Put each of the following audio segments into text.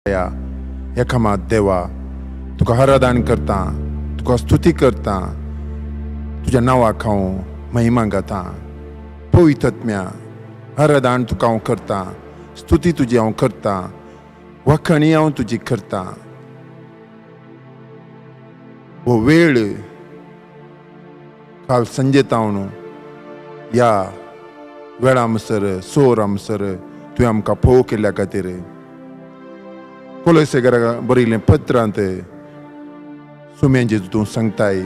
एकामात देवा तुका आराधन करता, तुका स्तुती करता, तुझ्या नांवाक हांव महिमा गाता. पवित्र आत्म्या आराधन तुका हांव करता, स्तुती तुजी हांव करता, वखणी हांव तुजी करता. हो वेळ काल संजे तावन या वेळा म्हणसर सोर म्हणसर तुवें आमकां फोव केल्ल्या खातीर कोलोसेकाराक बरयल्लें पत्रांत सुम्यांचे तूं सांगताय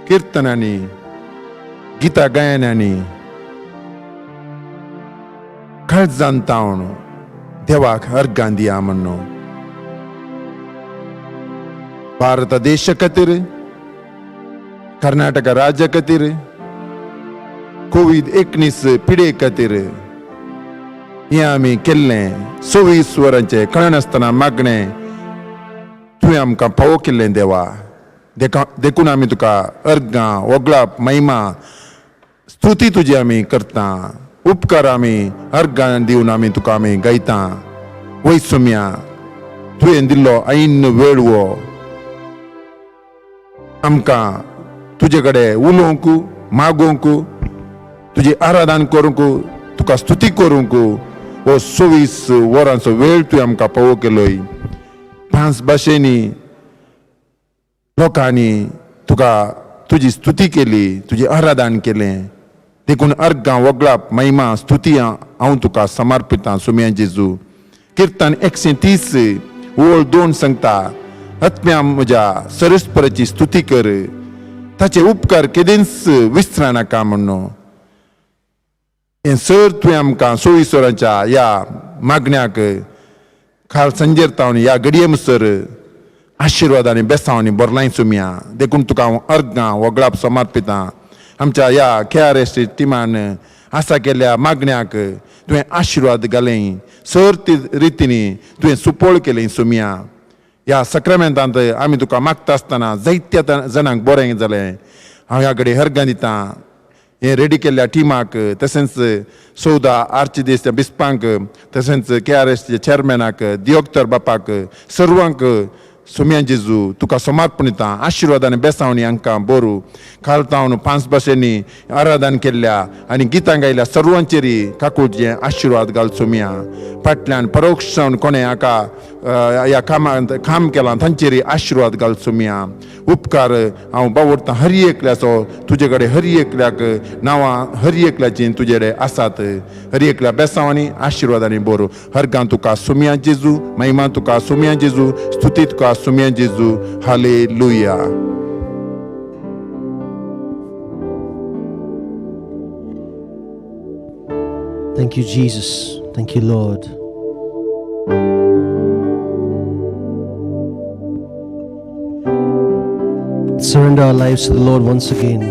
किर्तनांनी गितां गायनांनी काळजान तावन देवाक अर्गां दिया म्हणून. भारत देशा खातीर, कर्नाटक राज्या खातीर, कोविड-19 पिडे खातीर हें आमी केल्लें 24 वरांचें कळनासतना मागणें तुवें आमकां फावो केल्लें देवा. देखून आमी तुका अर्गां वगळाप महिमा स्तुती तुजी आमी करता. उपकार आमी अर्गां दिवन आमी तुका आमी गायता. वय सुम्या तुवें दिल्लो ऐन वेळ वो आमकां तुजे कडेन उलोवंक, मागोवंक, तुजी आराधन करूंक, तुका स्तुती करूंक हो 24 वरांचो वेळ तुवें आमकां फावो केलोय. 5 भाशेनी लोकांनी तुका तुजी स्तुती केली, तुजी आराधन केलें. देखून अर्गां वगळाप महिमा स्तुती हांव तुका समर्पिता सुम्या जेजू. किर्तन 130 ओळ 2 सांगता, आत्म्या म्हज्या सरस्पराची स्तुती कर, ताचे उपकार केदींच विसरा नाका म्हणून. हें सर तुवें आमकां 24 वरांच्या ह्या मागण्याक खाल संजेर तावन ह्या घडये म्हणसर आशिर्वादांनी बेसांवांनी भरलाय सुम्या. देखून तुका हांव अर्गां वगळाप समर्पिता. आमच्या ह्या KRS टिमान आसा केल्ल्या मागण्याक तुवें आशिर्वाद घालें, सर रितीनी तुवें सुपळ केलें सुम्या. ह्या सक्रामेंतांत आमी तुका मागता आसतना जायत्या जाणांक बरें जालें. हांव ह्या घडी अर्गां दिता हें रेडी केल्ल्या टिमाक, तशेंच सौदा आर्चदिस बिस्पांक, तशेंच KRS चेअरमॅनाक, दियोक्तर बापाक, सर्वांक सुम्या जेजू तुका समर्पणिता. आशिर्वादान बेसावणी हांकां बरू काल तावन 5 भाशेनी आराधन केल्ल्या आनी गितां गायल्या सर्वांचेरी काकूळचें आशिर्वाद घाल सुम्या. फाटल्यान परोक्षान कोणें हाका ह्या कामांत काम केलां तांचेरी आशिर्वाद घाल सुम्या. उपकार हांव बावडटा हर एकल्याचो तुजे कडेन, हर एकल्याक नांवां हर एकल्याची तुजे कडेन आसात. हर एकल्या बेसांवांनी आशिर्वादांनी बरो हरगां तुका सुम्या जेजू, महिमा तुका सुम्या जेजू, स्तुती तुका सुम्या जेजू. Hallelujah. Thank you, Jesus. Thank you, Lord. Surrender our lives to the Lord once again.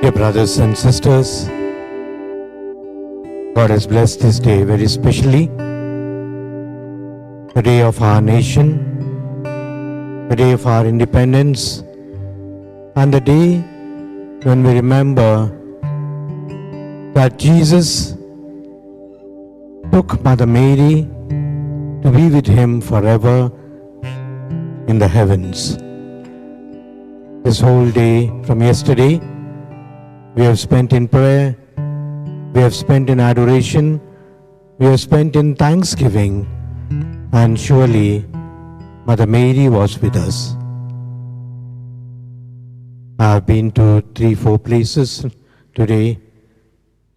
Dear brothers and sisters, God has blessed this day very specially, the day of our nation, the day of our independence, and the day when we remember that Jesus took Mother Mary to be with him forever in the heavens. This whole day from yesterday, we have spent in prayer, we have spent in adoration, we have spent in thanksgiving, and surely Mother Mary was with us. I have been to 3-4 places today,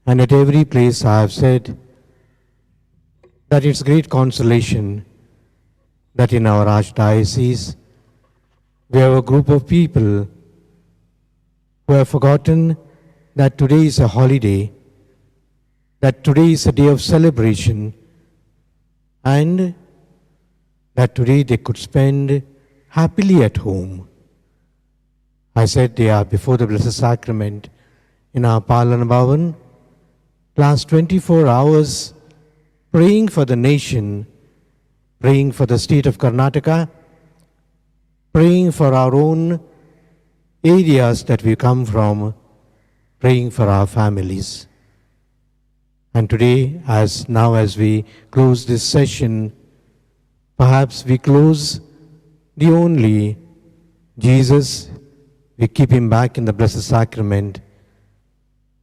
and at every place I have said that it's great consolation that in our archdiocese we have a group of people who have forgotten that today is a holiday, that today is a day of celebration, and that today they could spend happily at home. I said they are before the Blessed Sacrament in our Palana Bhavan, last 24 hours praying for the nation, praying for the state of Karnataka, praying for our own areas that we come from, praying for our families. And today, as we close this session, perhaps we close the only Jesus, we keep him back in the Blessed Sacrament.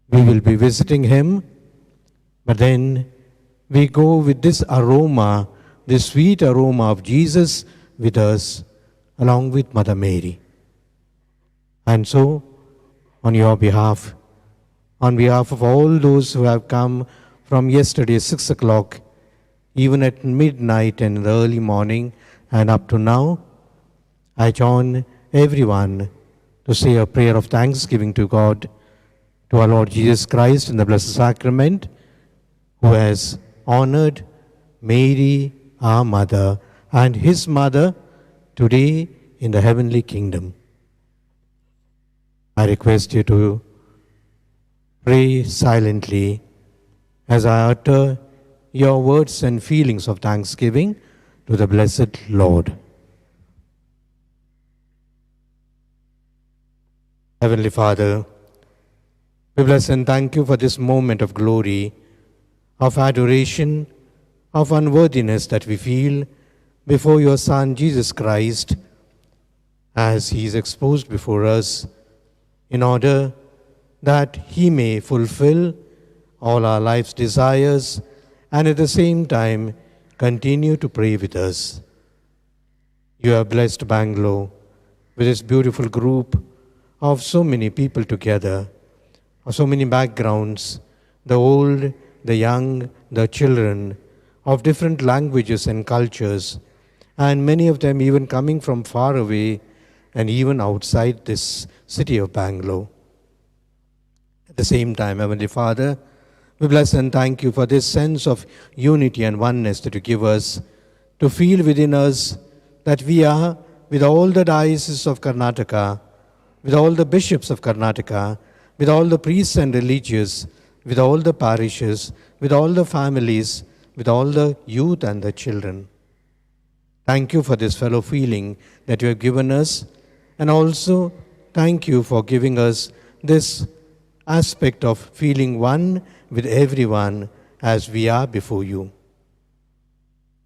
We will be visiting him, but then we go with this aroma, this sweet aroma of Jesus with us, along with Mother Mary. And so, on your behalf, on behalf of all those who have come from yesterday 6 o'clock, even at midnight and in the early morning and up to now, I join everyone to say a prayer of thanksgiving to God, to our Lord Jesus Christ in the Blessed Sacrament, who has honored Mary, our mother, and his mother today in the heavenly kingdom. I request you to pray silently as I utter your words and feelings of thanksgiving to the blessed Lord. Heavenly Father, we bless and thank you for this moment of glory, of adoration, of unworthiness that we feel before your Son Jesus Christ, as he is exposed before us, in order that he may fulfill all our life's desires and at the same time continue to pray with us. You have blessed Bangalore with this beautiful group of so many people together, of so many backgrounds, the old, the young, the children, of different languages and cultures, and many of them even coming from far away and even outside this city of Bangalore. At the same time, Heavenly Father, we bless and thank you for this sense of unity and oneness that you give us, to feel within us that we are, with all the dioceses of Karnataka, with all the bishops of Karnataka, with all the priests and religious, with all the parishes, with all the families, with all the youth and the children. Thank you for this fellow feeling that you have given us, and also thank you for giving us this aspect of feeling one with everyone as we are before you.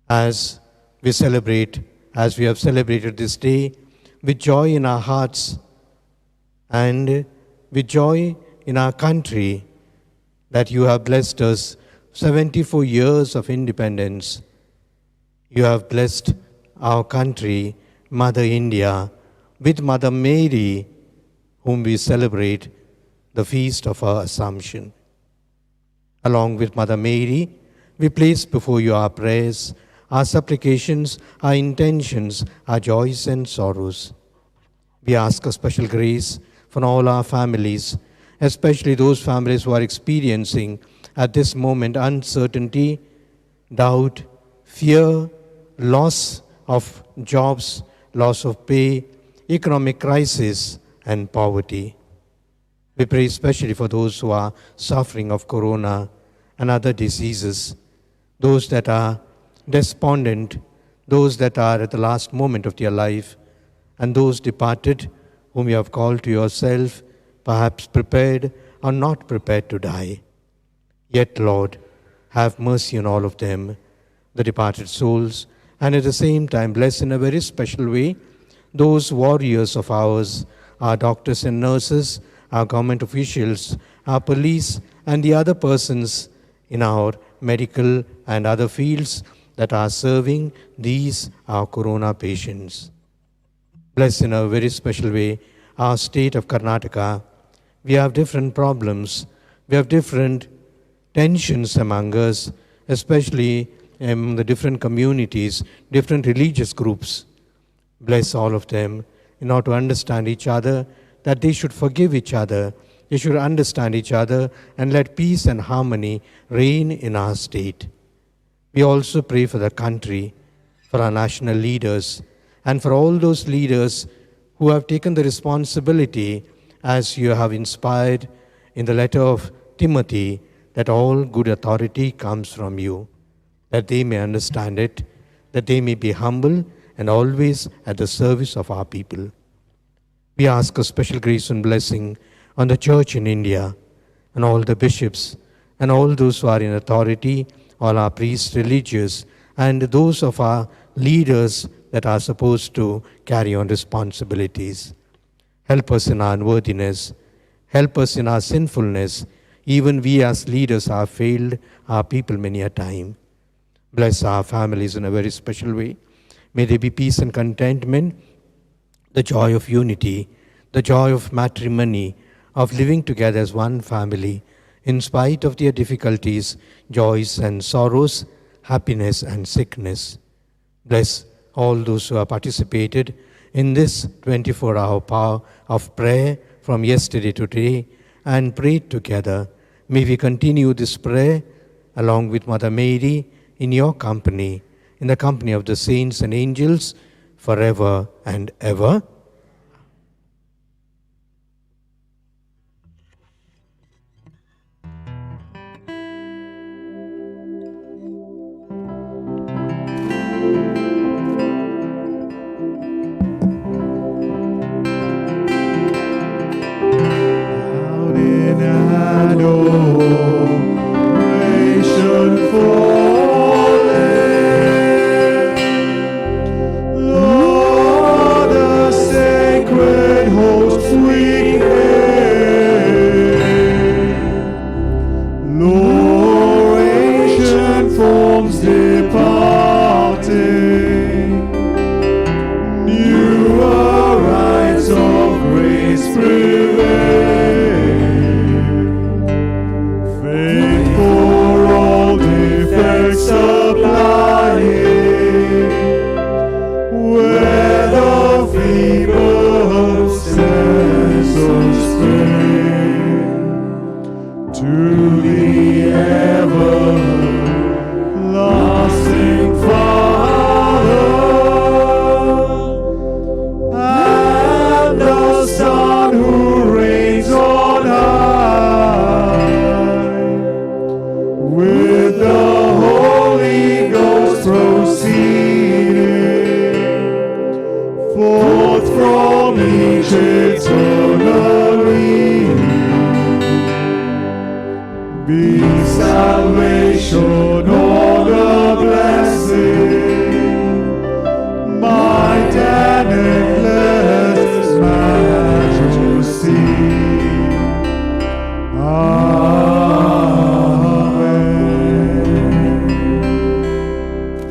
As we have celebrated this day with joy in our hearts and with joy in our country, that you have blessed us 74 years of independence. You have blessed our country, Mother India, with Mother Mary, whom we celebrate the feast of our Assumption. Along with Mother Mary, we place before you our prayers, our supplications, our intentions, our joys and sorrows. We ask a special grace for all our families, especially those families who are experiencing at this moment uncertainty, doubt, fear, loss of jobs, loss of pay, economic crisis, and poverty. We pray especially for those who are suffering of corona and other diseases, those that are despondent, those that are at the last moment of their life, and those departed whom you have called to yourself, perhaps prepared or not prepared to die. Yet, Lord, have mercy on all of them, the departed souls, and at the same time bless in a very special way those warriors of ours, our doctors and nurses, our government officials, our police, and the other persons in our medical and other fields that are serving these, our corona patients. Bless in a very special way our state of Karnataka. We have different problems. We have different tensions among us, especially in the different communities, different religious groups. Bless all of them in order to understand each other, that they should forgive each other, they should understand each other, and let peace and harmony reign in our state. We also pray for the country, for our national leaders, and for all those leaders who have taken the responsibility, as you have inspired in the letter of Timothy, that all good authority comes from you, that they may understand it, that they may be humble and always at the service of our people. We ask a special grace and blessing on the church in India and all the bishops and all those who are in authority, all our priests, religious, and those of our leaders that are supposed to carry on responsibilities. Help us in our unworthiness. Help us in our sinfulness. Even we as leaders have failed our people many a time. Bless our families in a very special way. May there be peace and contentment, the joy of unity, the joy of matrimony, of living together as one family, in spite of their difficulties, joys and sorrows, happiness and sickness. Bless all those who have participated in this 24-hour power of prayer from yesterday to today and prayed together. May we continue this prayer along with Mother Mary in your company, in the company of the saints and angels, forever and ever.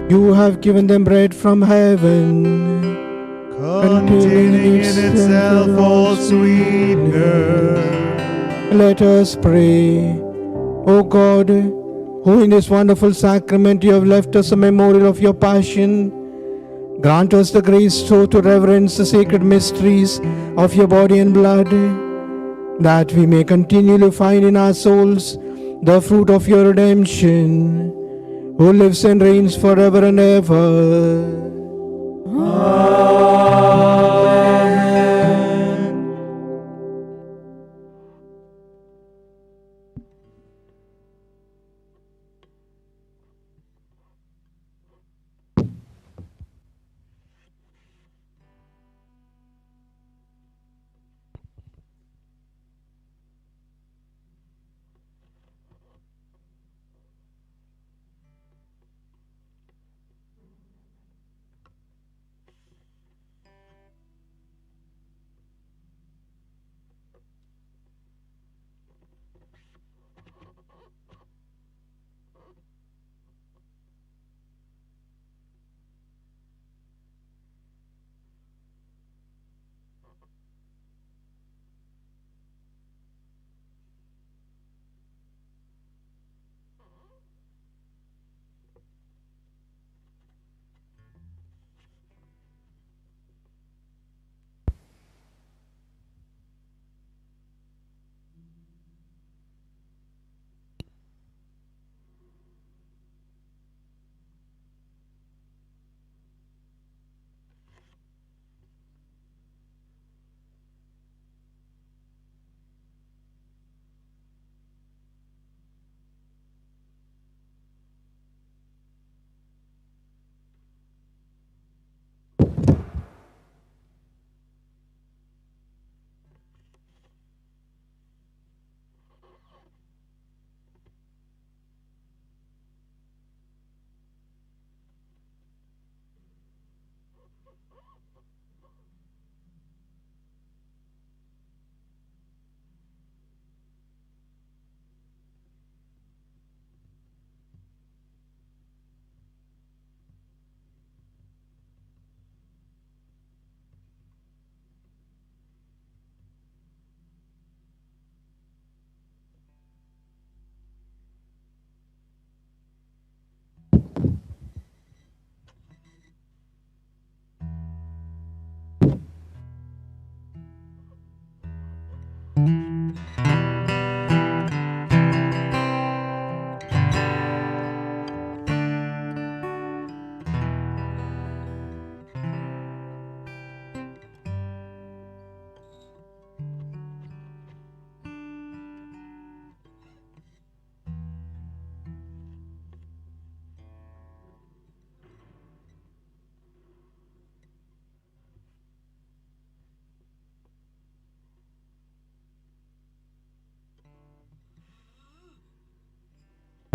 You have given them bread from heaven, containing in itself all sweetness. Let us pray. O God, who in this wonderful sacrament you have left us a memorial of your passion, grant us the grace so to reverence the sacred mysteries of your body and blood, that we may continually find in our souls the fruit of your redemption, who lives and reigns forever and ever.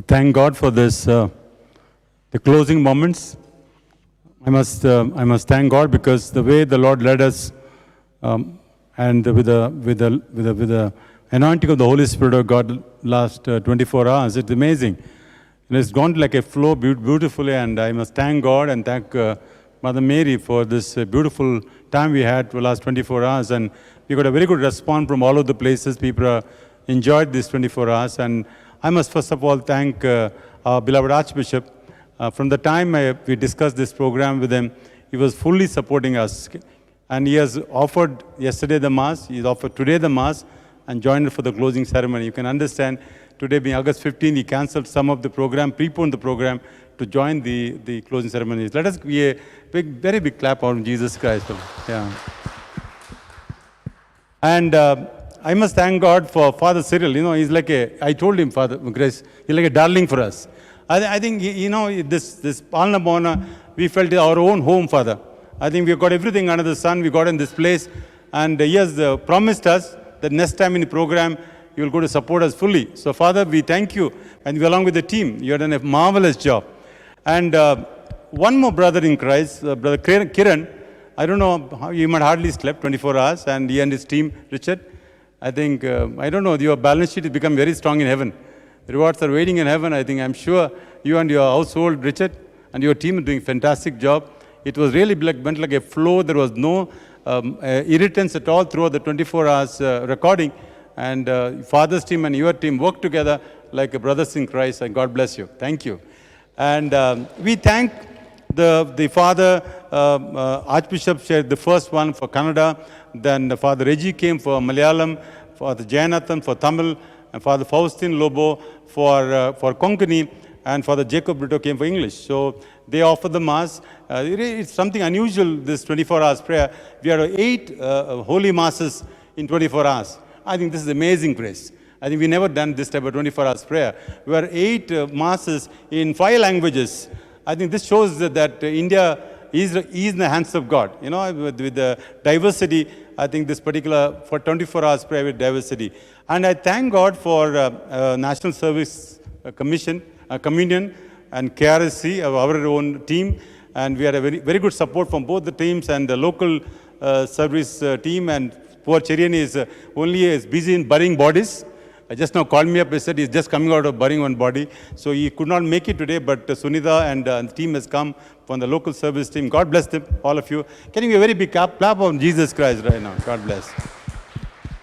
thank God for this, the closing moments. I must thank God because the way the Lord led us, and with the anointing of the Holy Spirit of God last 24 hours, it's amazing. And it's gone like a flow beautifully, and I must thank God and thank Mother Mary for this beautiful time we had for the last 24 hours. And we got a very good response from all of the places. People enjoyed these 24 hours. And I must first of all thank our beloved Archbishop. From the time we discussed this program with him, he was fully supporting us. And he has offered yesterday the Mass, he's offered today the Mass, and joined for the closing ceremony. You can understand, today being August 15, he cancelled some of the program, preponed the program to join the closing ceremonies. Let us give a very big clap on Jesus Christ. Yeah. And I must thank God for Father Cyril. You know, he's like I told him, Father Grace, he's like a darling for us. I think, you know, this Palnabona, we felt our own home, Father. I think we've got everything under the sun. We got in this place. And he has promised us that next time in the program, you will go to support us fully. So, Father, we thank you. And we, along with the team, you have done a marvelous job. And one more brother in Christ, Brother Kiran, I don't know, how he might hardly slept 24 hours. And he and his team, Richard, I think, I don't know, your balance sheet has become very strong in heaven. The rewards are waiting in heaven. I think, I'm sure you and your household, Richard, and your team are doing a fantastic job. It was really went like a flow. There was no irritants at all throughout the 24 hours recording. And Father's team and your team worked together like brothers in Christ, and God bless you. Thank you. And we thank the Father, Archbishop shared the first one for Kannada, then Father Reggie came for Malayalam, Father Jayanathan for Tamil, and Father Faustin Lobo for Konkani, and Father Jacob Brito came for English. So they offer the Mass. It's something unusual, this 24 hours prayer. We had 8 holy Masses in 24 hours. I think this is amazing grace. I think we never done this type of 24 hours prayer. We had 8 Masses in 5 languages. I think this shows that India is in the hands of God. You know, with the diversity, I think this particular, for 24 hours prayer with diversity. And I thank God for National Service Communion and KRSC, our own team. And we had a very good support from both the teams and the local service team. And poor Cherian is busy in burying bodies. I just now called me up and said he's just coming out of burying one body. So he could not make it today, but Sunitha and the team has come from the local service team. God bless them, all of you. Can you give a very big clap on Jesus Christ right now? God bless.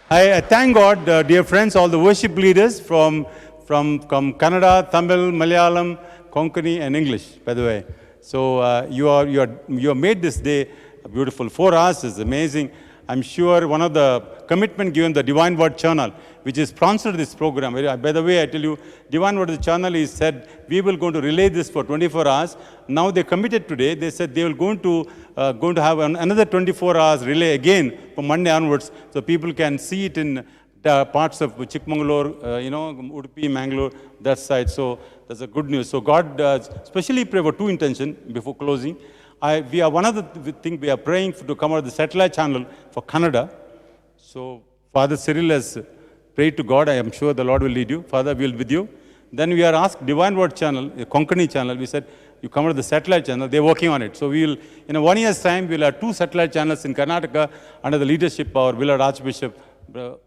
I thank God, dear friends, all the worship leaders from Kannada, Tamil, Malayalam, Konkani, and English, by the way. So you are made this day beautiful. 4 hours is amazing. I'm sure one of the commitment given the Divine Word Channel, which is sponsored this program. By the way, I tell you, Divine Word Channel is said, we will going to relay this for 24 hours. Now they committed today. They said they will going to have another 24 hours relay again from Monday onwards, so people can see it in parts of Chikmagalur, Udupi, Mangalore, that side. So that's a good news. So God, especially pray for 2 intentions before closing. We are one of the things we are praying to come out of the satellite channel for Kannada. So Father Cyril has prayed to God. I am sure the Lord will lead you. Father, we will with you. Then we are asked Divine Word Channel, Konkani channel. We said, you come out of the satellite channel. They're working on it. So we will, in 1 year's time, we'll have 2 satellite channels in Karnataka under the leadership of our beloved Archbishop.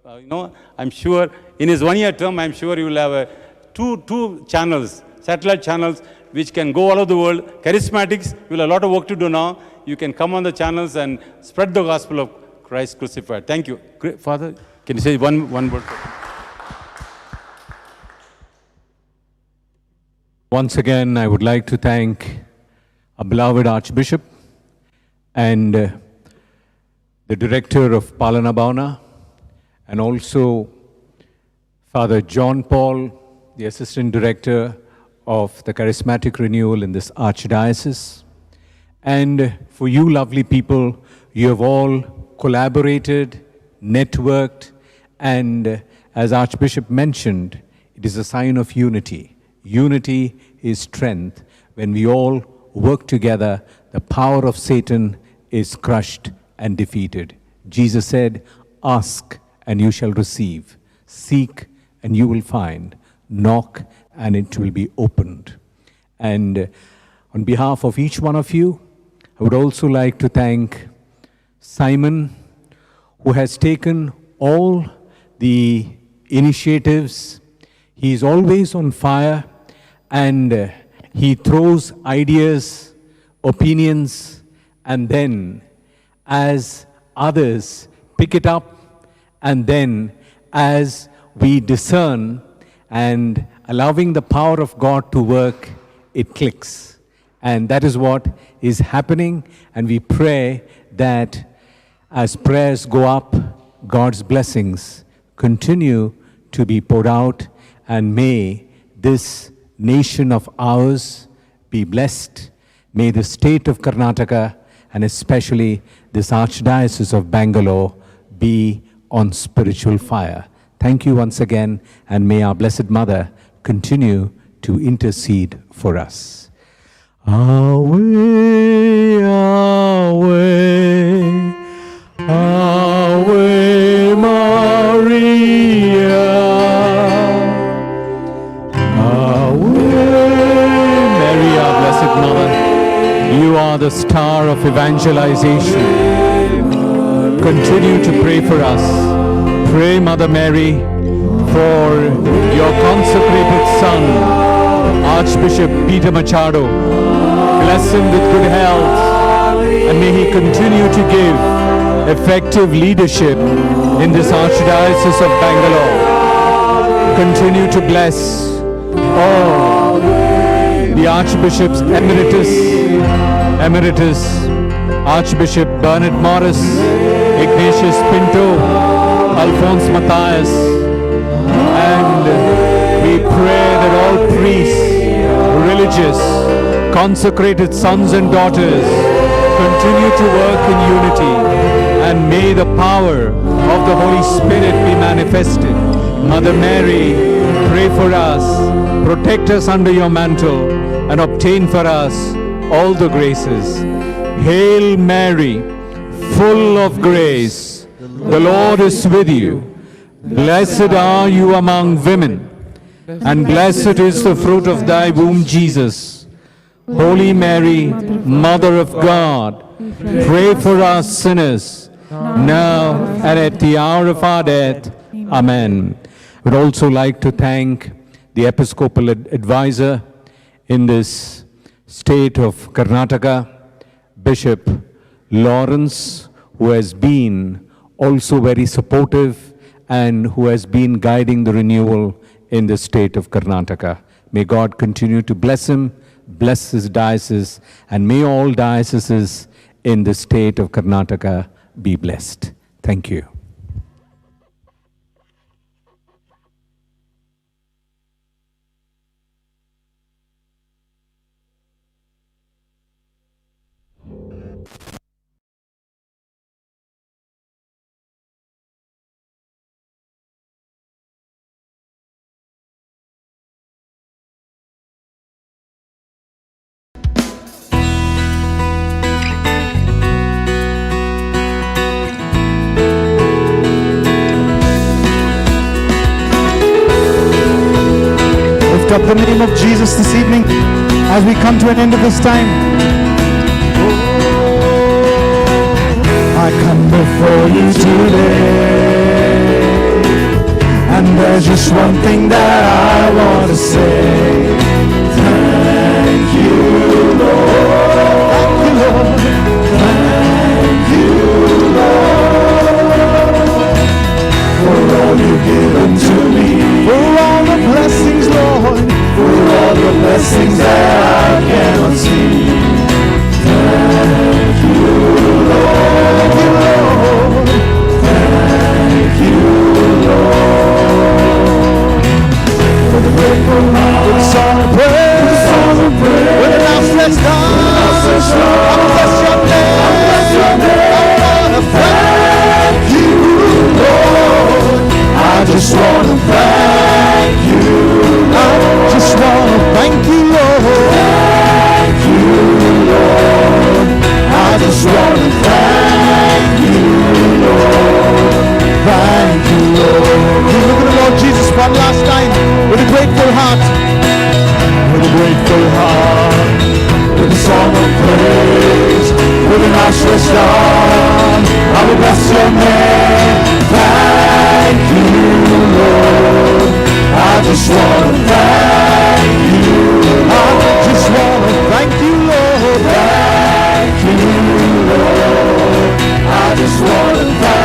I'm sure in his 1 year term, I'm sure he will have two channels, satellite channels, which can go all over the world. Charismatics will have a lot of work to do now. You can come on the channels and spread the gospel of Christ crucified. Thank you. Father, can you say one word? Once again, I would like to thank our beloved Archbishop and the director of Palana Bhavana, and also Father John Paul, the assistant director of the Charismatic Renewal in this Archdiocese. And for you lovely people, you have all collaborated, networked, and as Archbishop mentioned, it is a sign of unity. Unity is strength. When we all work together, the power of Satan is crushed and defeated. Jesus said, ask and you shall receive. Seek and you will find. Knock and it will be opened. And on behalf of each one of you, I would also like to thank Simon, who has taken all the initiatives. He is always on fire, and he throws ideas, opinions, and then as others pick it up, and then as we discern and allowing the power of God to work, it clicks. And that is what is happening, and we pray that as prayers go up, God's blessings continue to be poured out, and may this nation of ours be blessed. May the state of Karnataka, and especially this Archdiocese of Bangalore, be on spiritual fire. Thank you once again, and may our Blessed Mother continue to intercede for us. Ave, Ave, Ave Maria. Ave Mary, our Blessed Mother, you are the star of evangelization. Continue to pray for us. Pray, Mother Mary, for your consecrated son, Archbishop Peter Machado. Bless him with good health, and may he continue to give effective leadership in this Archdiocese of Bangalore. Continue to bless all the Archbishops Emeritus, Archbishop Bernard Morris, Ignatius Pinto, Alphonse Matthias, and we pray that all priests, religious, consecrated sons and daughters continue to work in unity, and may the power of the Holy Spirit be manifested. Mother Mary, pray for us, protect us under your mantle, and obtain for us all the graces. Hail Mary, full of grace, the Lord is with you. Blessed are you among women, and blessed is the fruit of thy womb, Jesus. Holy Mary, Mother of God, pray for us sinners, now and at the hour of our death. Amen. I would also like to thank the Episcopal Advisor in this state of Karnataka, Bishop Lawrence, who has been also very supportive and who has been guiding the renewal in the state of Karnataka. May God continue to bless him, bless his diocese, and may all dioceses in the state of Karnataka be blessed. Thank you. Lift up the name of Jesus this evening as we come to an end of this time. I come before you today, and there's just one thing that I want to say. Thank you, Lord. Thank you, Lord. Thank you, Lord, for all you've given to me, for all the blessings, Lord, for all the blessings that I cannot see. Thank you, Lord. Thank you, Lord. Thank you, Lord. For the grateful heart, with a song of praise, with an outstretched arm, I bless your name. I wanna thank you, Lord. I just wanna thank you. I just wanna thank you, Lord. Thank you, Lord. I just wanna thank you, Lord. Thank you, Lord. Can you look at the Lord Jesus one last time with a grateful heart? full heart, with a song of praise, with an outstretched arm, I will bless your name. Thank you, Lord. I just want to thank you. I just want to thank you, Lord. Thank you, Lord. I just want to thank you.